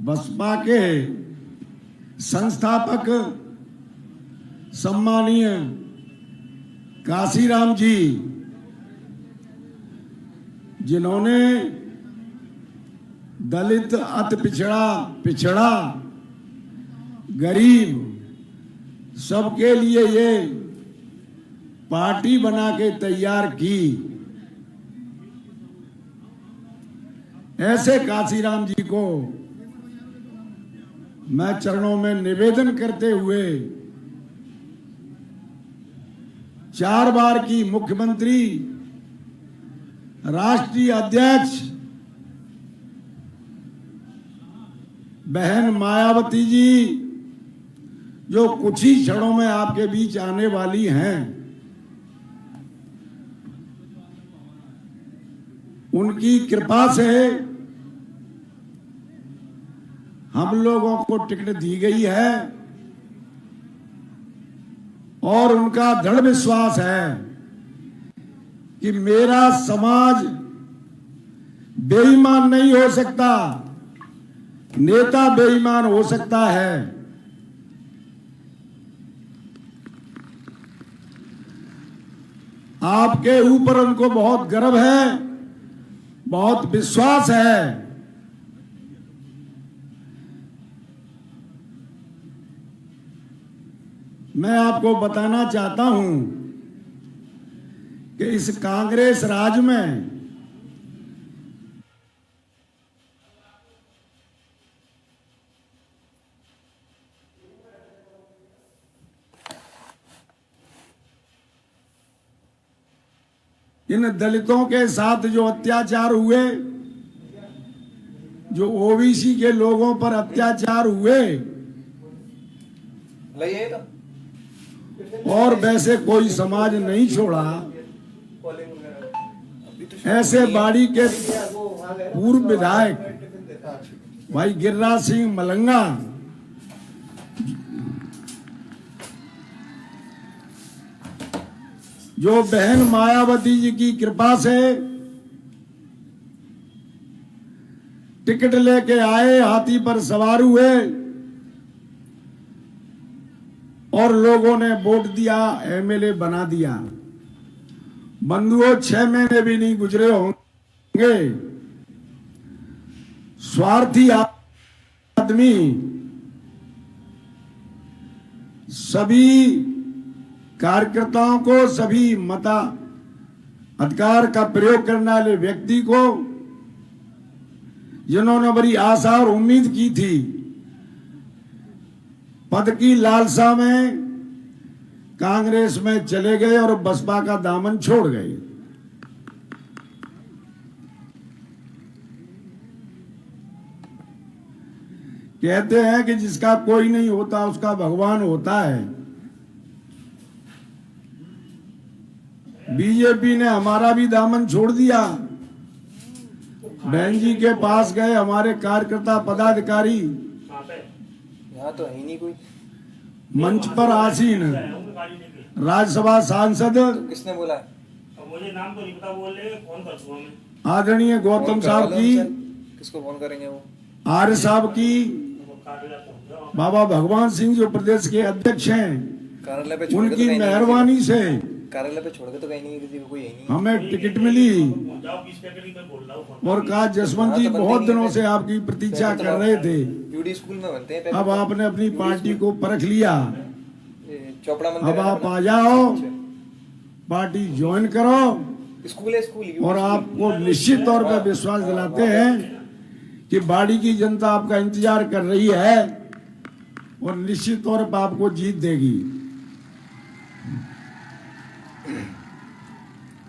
बसपा के संस्थापक सम्मानीय काशीराम जी, जिन्होंने दलित, अति पिछड़ा गरीब सबके लिए ये पार्टी बना के तैयार की, ऐसे काशीराम जी को मैं चरणों में निवेदन करते हुए 4 बार की मुख्यमंत्री, राष्ट्रीय अध्यक्ष बहन मायावती जी, जो कुछ ही क्षणों में आपके बीच आने वाली हैं, उनकी कृपा से हम लोगों को टिकट दी गई है और उनका दृढ़ विश्वास है कि मेरा समाज बेईमान नहीं हो सकता, नेता बेईमान हो सकता है। आपके ऊपर उनको बहुत गर्व है, बहुत विश्वास है। मैं आपको बताना चाहता हूं कि इस कांग्रेस राज में इन दलितों के साथ जो अत्याचार हुए, जो ओबीसी के लोगों पर अत्याचार हुए, और वैसे कोई समाज नहीं छोड़ा, ऐसे बाड़ी के पूर्व विधायक भाई गिरिराज सिंह मलंगा, जो बहन मायावती जी की कृपा से टिकट लेके आए, हाथी पर सवार हुए और लोगों ने वोट दिया, एमएलए बना दिया। बंधुओं, 6 महीने भी नहीं गुजरे होंगे, स्वार्थी आदमी सभी कार्यकर्ताओं को, सभी मताधिकार का प्रयोग करने वाले व्यक्ति को, जिन्होंने बड़ी आशा और उम्मीद की थी, पद की लालसा में कांग्रेस में चले गए और बसपा का दामन छोड़ गए। कहते हैं कि जिसका कोई नहीं होता उसका भगवान होता है। बीजेपी ने हमारा भी दामन छोड़ दिया। बहन जी के पास गए हमारे कार्यकर्ता पदाधिकारी, यहाँ तो है नहीं कोई, मंच पर आसीन राज्यसभा सांसद, तो किसने बोला? मुझे नाम तो नहीं पता, बोल रहे फोन कर दूंगा मैं। आदरणीय गौतम साहब की, किसको फोन करेंगे वो? आर्य साहब की, बाबा भगवान सिंह जो प्रदेश के अध्यक्ष हैं, कार्यालय पे उनकी मेहरबानी से कार्यालय पे छोड़ के तो कहीं नहीं, किसी को कोई है नहीं। हमें टिकट मिली और कहा जसवंत जी बहुत दिनों से आपकी प्रतीक्षा कर रहे थे, यूडी स्कूल में बनते हैं। अब आपने अपनी पार्टी को परख लिया, चोपड़ा मंदिर, अब आप आ जाओ, पार्टी ज्वाइन करो। स्कूल है, स्कूल। और आपको निश्चित तौर पर विश्वास दिलाते हैं कि बाड़ी की जनता आपका इंतजार कर रही है और निश्चित तौर पर आपको जीत देगी।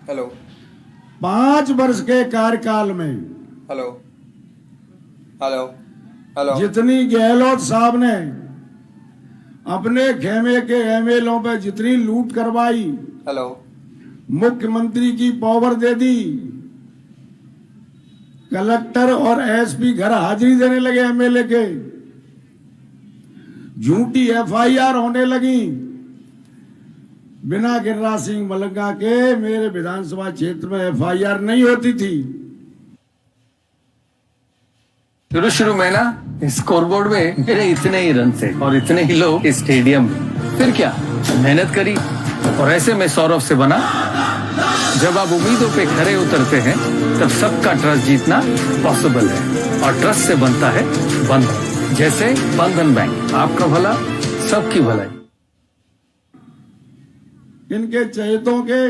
हेलो, 5 वर्ष के कार्यकाल में हेलो, हेलो, हेलो, जितनी गहलोत साहब ने अपने खेमे के एमएलओ पे जितनी लूट करवाई, हेलो, मुख्यमंत्री की पावर दे दी, कलेक्टर और एसपी घर हाजिरी देने लगे एमएलए के, झूठी एफआईआर होने लगी। बिना गिरिराज सिंह मलंगा के मेरे विधानसभा क्षेत्र में एफआईआर नहीं होती थी। शुरू में ना स्कोरबोर्ड में मेरे इतने ही रन थे और इतने ही लोग इस स्टेडियम में। फिर क्या, मेहनत करी और ऐसे में सौरभ से बना। जब आप उम्मीदों पे खरे उतरते हैं तब सबका ट्रस्ट जीतना पॉसिबल है और ट्रस्ट से बनता है बंधन। जैसे बंधन बैंक, आपका भला सबकी भलाई। इनके चहेतों के,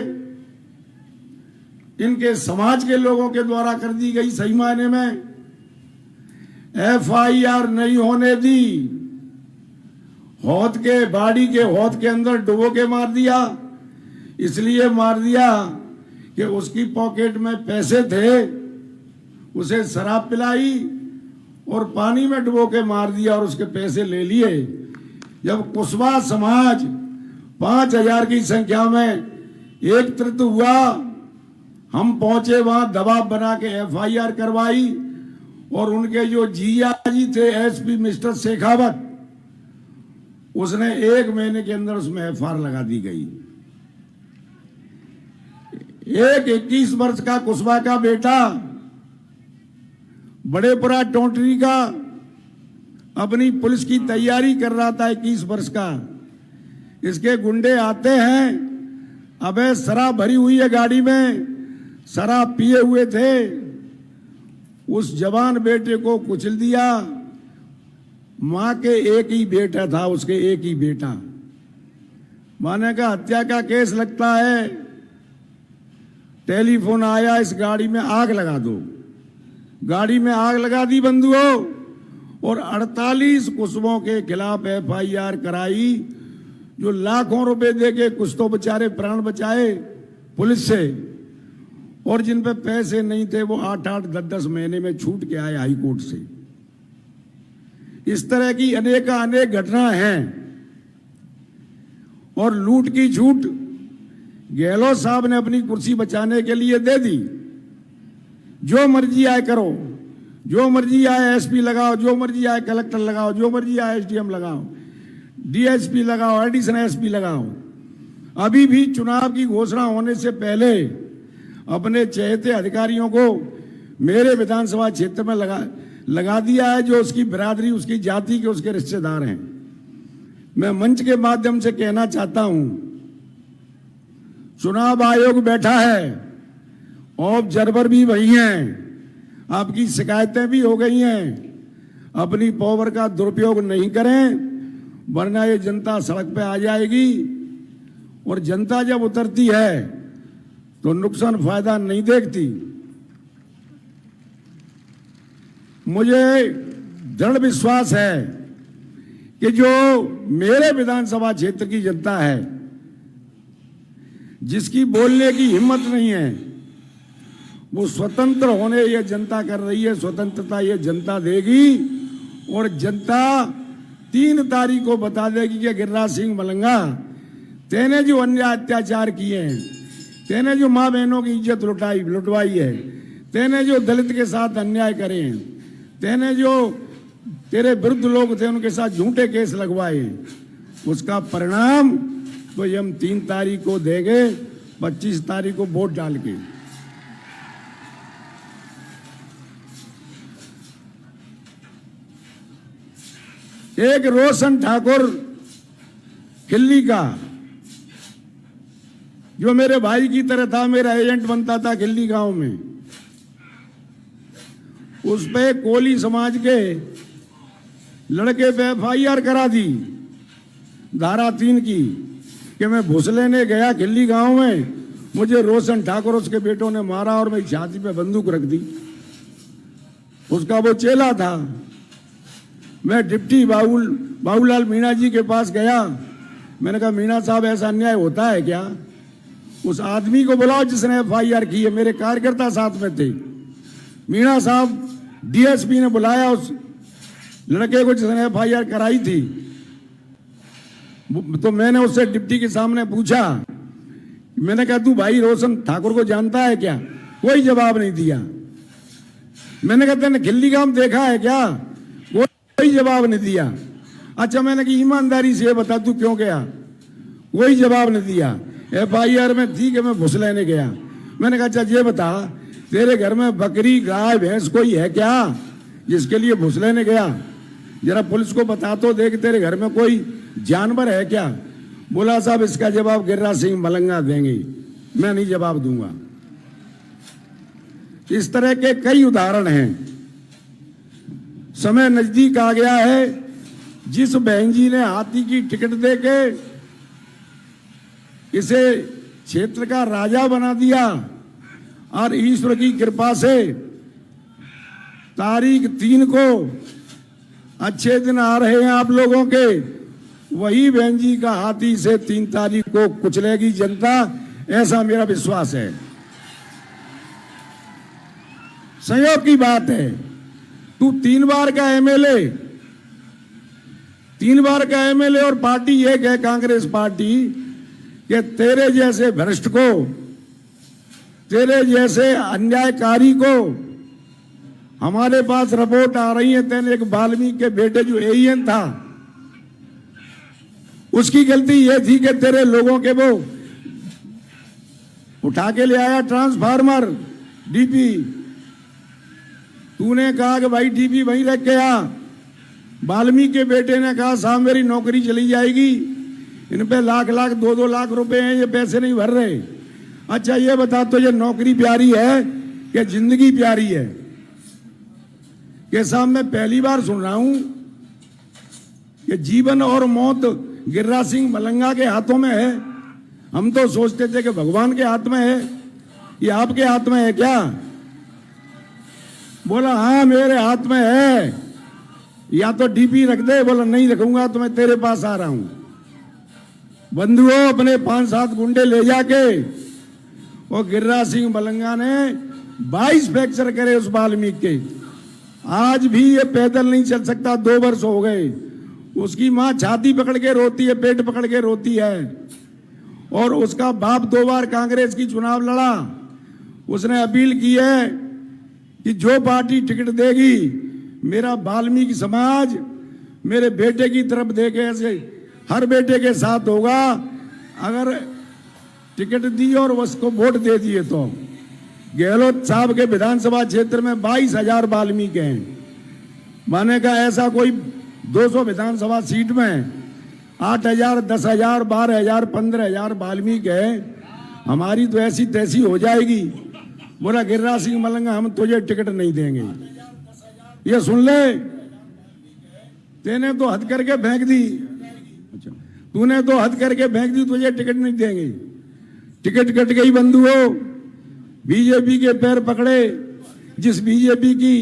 इनके समाज के लोगों के द्वारा कर दी गई सही मायने में FIR नहीं होने दी। हौद के, बाड़ी के हौद के अंदर डुबो के मार दिया। इसलिए मार दिया कि उसकी पॉकेट में पैसे थे, उसे शराब पिलाई और पानी में डुबो के मार दिया और उसके पैसे ले लिए। जब कुशवाहा समाज 5000 की संख्या में एकत्रित हुआ, हम पहुंचे वहां, दबाव बना के FIR करवाई और उनके जो जीजा जी थे SP मिस्टर शेखावत, उसने 1 महीने के अंदर उसमें FIR लगा दी गई। एक 21 वर्ष का कुशवाहा का बेटा, बड़ेपुरा टोंटरी का, अपनी पुलिस की तैयारी कर रहा था, 21 वर्ष का। इसके गुंडे आते हैं, अबे शराब भरी हुई है गाड़ी में, शराब पिए हुए थे, उस जवान बेटे को कुचल दिया। मां के एक ही बेटा था, उसके एक ही बेटा। माने का हत्या का केस लगता है। टेलीफोन आया, इस गाड़ी में आग लगा दो। गाड़ी में आग लगा दी बंधुओं और 48 कुशवाहों के खिलाफ FIR कराई, जो लाखों रुपए देके कुछ तो बेचारे प्राण बचाए पुलिस से, और जिन पे पैसे नहीं थे वो 8-8, 10-10 महीने में छूट के आए हाई कोर्ट से। इस तरह की अनेक घटना हैं। और लूट की छूट गहलोत साहब ने अपनी कुर्सी बचाने के लिए दे दी। जो मर्जी आए करो, जो मर्जी आए SP लगाओ, जो मर्जी आए कलेक्टर लगाओ, जो मर्जी आए SDM लगाओ, DSP लगाओ, एडिशनल SP लगाओ। अभी भी चुनाव की घोषणा होने से पहले अपने चहेते अधिकारियों को मेरे विधानसभा क्षेत्र में लगा दिया है, जो उसकी बिरादरी, उसकी जाति के, उसके रिश्तेदार हैं। मैं मंच के माध्यम से कहना चाहता हूं, चुनाव आयोग बैठा है, ऑब्जर्वर भी वही हैं, आपकी शिकायतें भी हो गई हैं। अपनी पावर का दुरुपयोग नहीं करें, वरना ये जनता सड़क पे आ जाएगी। और जनता जब उतरती है तो नुकसान फायदा नहीं देखती। मुझे दृढ़ विश्वास है कि जो मेरे विधानसभा क्षेत्र की जनता है, जिसकी बोलने की हिम्मत नहीं है, वो स्वतंत्र होने ये जनता कर रही है। स्वतंत्रता ये जनता देगी और जनता 3 तारीख को बता देगी कि गिरिराज सिंह मलंगा, तेने जो अन्याय अत्याचार किए हैं, तेने जो माँ बहनों की इज्जत लुटवाई है, तेने जो दलित के साथ अन्याय करे हैं, तेने जो तेरे विरुद्ध लोग थे उनके साथ झूठे केस लगवाए, उसका परिणाम तो ये हम 3 तारीख को देंगे, 25 तारीख को वोट डाल के। एक रोशन ठाकुर खिल्ली का, जो मेरे भाई की तरह था, मेरा एजेंट बनता था खिल्ली गांव में, उस पे कोली समाज के लड़के पे FIR करा दी, धारा 3 की, कि मैं घुस लेने गया खिल्ली गांव में, मुझे रोशन ठाकुर उसके बेटों ने मारा और मेरी छाती पे बंदूक रख दी। उसका वो चेला था। मैं डिप्टी बाबूलाल मीणा जी के पास गया, मैंने कहा मीणा साहब ऐसा अन्याय होता है क्या? उस आदमी को बुलाओ जिसने FIR की है। मेरे कार्यकर्ता साथ में थे। मीणा साहब DSP ने बुलाया उस लड़के को जिसने FIR कराई थी। तो मैंने उससे डिप्टी के सामने पूछा, मैंने कहा तू भाई रोशन ठाकुर को जानता है क्या? कोई जवाब नहीं दिया। मैंने कहा तेने खिल्ली गांव देखा है क्या? कोई जवाब नहीं दिया। अच्छा, मैंने कहा ईमानदारी से बता तू क्यों गया? कोई जवाब नहीं दिया। FIR में थी कि मैं घुस लेने गया। मैंने कहा अच्छा ये बता, तेरे घर में बकरी गाय भैंस कोई है क्या जिसके लिए घुस लेने गया? जरा पुलिस को बता तो देख तेरे घर में कोई जानवर है क्या। बोला साहब इसका जवाब गिरिराज सिंह मलंगा देंगे, मैं नहीं जवाब दूंगा। इस तरह के कई उदाहरण हैं। समय नजदीक आ गया है, जिस बहन जी ने हाथी की टिकट देके इसे क्षेत्र का राजा बना दिया और ईश्वर की कृपा से तारीख 3 को अच्छे दिन आ रहे हैं आप लोगों के, वही बहन जी का हाथी से 3 तारीख को कुचलेगी जनता, ऐसा मेरा विश्वास है। संयोग की बात है, तू 3 बार का एमएलए, 3 बार का एमएलए और पार्टी एक है कांग्रेस पार्टी, कि तेरे जैसे भ्रष्ट को, तेरे जैसे अन्यायकारी को, हमारे पास रिपोर्ट आ रही है, तेने एक वाल्मीकि के बेटे जो एईएन था उसकी गलती यह थी कि तेरे लोगों के वो उठा के ले आया ट्रांसफार्मर डीपी। तूने कहा कि भाई डीपी वहीं रख के आ। वाल्मीकि के बेटे ने कहा साहब मेरी नौकरी चली जाएगी, इन पे लाख लाख 2-2 लाख रुपए हैं, ये पैसे नहीं भर रहे। अच्छा ये बता तो ये नौकरी प्यारी है कि जिंदगी प्यारी है? कि साहब मैं पहली बार सुन रहा हूं कि जीवन और मौत गिरिराज सिंह मलंगा के हाथों में है। हम तो सोचते थे कि भगवान के हाथ में है, ये आपके हाथ में है क्या? बोला हाँ मेरे हाथ में है, या तो डीपी रख दे। बोला नहीं रखूंगा, तो मैं तेरे पास आ रहा हूं। बंधुओं अपने 5-7 गुंडे ले जाके वो गिरिराज सिंह मलंगा ने 22 फ्रैक्चर करे उस वाल्मीकि के। आज भी ये पैदल नहीं चल सकता, 2 वर्ष हो गए। उसकी मां छाती पकड़ के रोती है, पेट पकड़ के रोती है। और उसका बाप 2 बार कांग्रेस की चुनाव लड़ा। उसने अपील की है कि जो पार्टी टिकट देगी, मेरा वाल्मीकि समाज मेरे बेटे की तरफ देखे, ऐसे हर बेटे के साथ होगा। अगर टिकट दी और उसको वोट दे दिए तो गहलोत साहब के विधानसभा क्षेत्र में 22,000 वाल्मीकि हैं। माने का ऐसा कोई 200 विधानसभा सीट में 8,000, 10,000, 12,000, 15,000 वाल्मीकि है। हमारी तो ऐसी तैसी हो जाएगी। बोला गिरिराज सिंह मलंगा हम तुझे टिकट नहीं देंगे। ये सुन ले, तेने तो हद करके फेंक दी। अच्छा तूने तो हद करके फेंक दी, तुझे टिकट नहीं देंगे। टिकट कट गई बंधुओं। बीजेपी के पैर पकड़े, जिस बीजेपी की,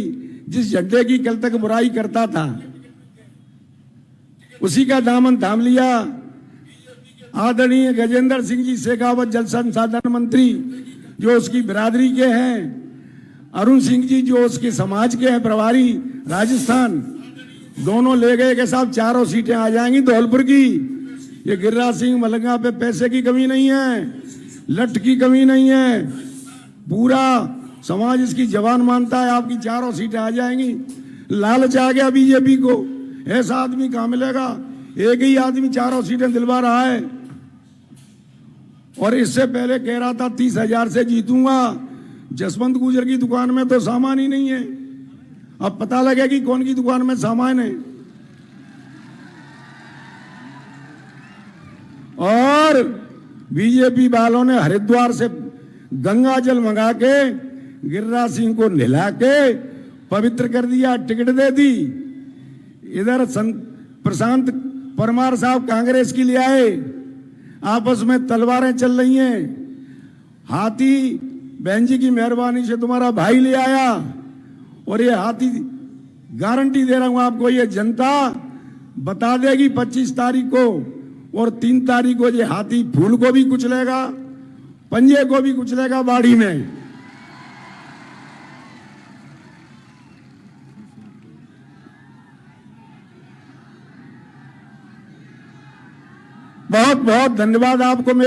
जिस झंडे की कल तक बुराई करता था, उसी का दामन थाम लिया। आदरणीय गजेंद्र सिंह जी शेखावत जल संसाधन मंत्री जो उसकी बिरादरी के हैं, अरुण सिंह जी जो उसके समाज के हैं प्रभारी राजस्थान, दोनों ले गए कि साहब 4 सीटें आ जाएंगी धौलपुर की। ये गिरिराज सिंह मलंगा पे पैसे की कमी नहीं है, लठ की कमी नहीं है। पूरा समाज इसकी जवान मानता है, आपकी 4 सीटें आ जाएंगी। लालच आ गया बीजेपी को, ऐसा आदमी कहां मिलेगा? एक ही आदमी 4 सीटें दिलवा रहा है। और इससे पहले कह रहा था 30,000 से जीतूंगा। जसवंत गुजर की दुकान में तो सामान ही नहीं है। अब पता लगे कि कौन की दुकान में सामान है। और बीजेपी वालों ने हरिद्वार से गंगा जल मंगा के गिरिराज सिंह को नहला के पवित्र कर दिया, टिकट दे दी। इधर प्रशांत परमार साहब कांग्रेस की ले आए, आपस में तलवारें चल रही हैं। हाथी बहन जी की मेहरबानी से तुम्हारा भाई ले आया, और ये हाथी गारंटी दे रहा हूं आपको, ये जनता बता देगी 25 तारीख को। और 3 तारीख को ये हाथी फूल को भी कुचलेगा, पंजे को भी कुचलेगा बाड़ी में। बहुत बहुत धन्यवाद आपको मेरे